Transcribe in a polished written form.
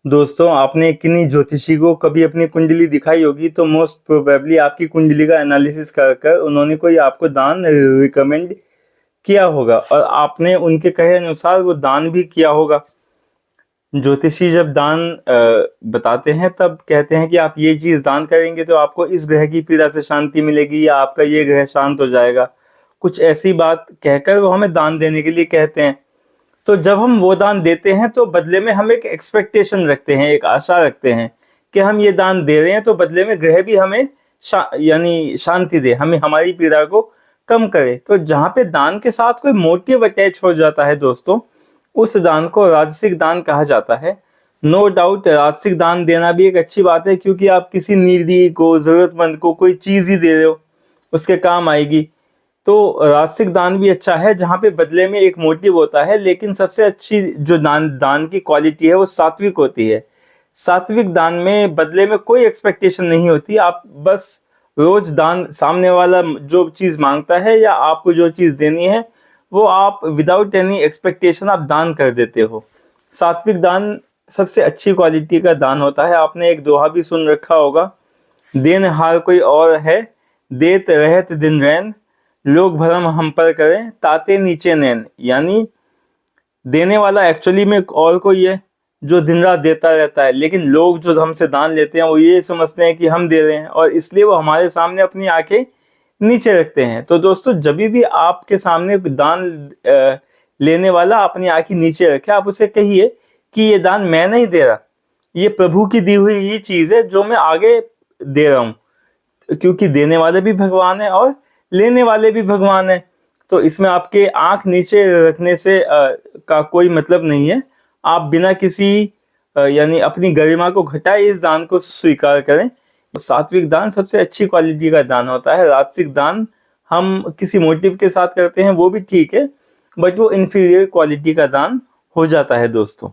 दोस्तों, आपने किन्हीं ज्योतिषी को कभी अपनी कुंडली दिखाई होगी तो मोस्ट प्रोबेबली आपकी कुंडली का एनालिसिस कर कर उन्होंने कोई आपको दान रिकमेंड किया होगा और आपने उनके कहे अनुसार वो दान भी किया होगा। ज्योतिषी जब दान बताते हैं तब कहते हैं कि आप ये चीज दान करेंगे तो आपको इस ग्रह की पीड़ा से शांति मिलेगी या आपका ये ग्रह शांत हो जाएगा। कुछ ऐसी बात कहकर वो हमें दान देने के लिए कहते हैं। तो जब हम वो दान देते हैं तो बदले में हम एक एक्सपेक्टेशन रखते हैं, एक आशा रखते हैं कि हम ये दान दे रहे हैं तो बदले में ग्रह भी हमें यानी शांति दे, हमें हमारी पीड़ा को कम करे। तो जहाँ पे दान के साथ कोई मोटिव अटैच हो जाता है दोस्तों, उस दान को राजसिक दान कहा जाता है। नो डाउट राजसिक दान देना भी एक अच्छी बात है, क्योंकि आप किसी नीडी को, जरूरतमंद को कोई चीज ही दे रहे हो, उसके काम आएगी। तो राजसिक दान भी अच्छा है जहाँ पे बदले में एक मोटिव होता है। लेकिन सबसे अच्छी जो दान की क्वालिटी है वो सात्विक होती है। सात्विक दान में बदले में कोई एक्सपेक्टेशन नहीं होती, आप बस रोज दान, सामने वाला जो चीज मांगता है या आपको जो चीज देनी है वो आप विदाउट एनी एक्सपेक्टेशन आप दान कर देते हो। सात्विक दान सबसे अच्छी क्वालिटी का दान होता है। आपने एक दोहा भी सुन रखा होगा, देनहार कोई और है, देत रहत दिन रैन, लोग भरम हम पर करें, ताते नीचे नैन। यानी देने वाला एक्चुअली में और कोई है जो दिन रात देता रहता है, लेकिन लोग जो हमसे दान लेते हैं वो ये समझते हैं कि हम दे रहे हैं और इसलिए वो हमारे सामने अपनी आंखें नीचे रखते हैं। तो दोस्तों, जब भी आपके सामने दान लेने वाला अपनी आंखें नीचे रखे, आप उसे कहिए कि ये दान मैं नहीं दे रहा, ये प्रभु की दी हुई ये चीज है जो मैं आगे दे रहा हूँ, क्योंकि देने वाले भी भगवान है और लेने वाले भी भगवान है। तो इसमें आपके आंख नीचे रखने से का कोई मतलब नहीं है। आप बिना किसी यानी अपनी गरिमा को घटाए इस दान को स्वीकार करें। तो सात्विक दान सबसे अच्छी क्वालिटी का दान होता है। राजसिक दान हम किसी मोटिव के साथ करते हैं, वो भी ठीक है, बट वो इंफीरियर क्वालिटी का दान हो जाता है दोस्तों।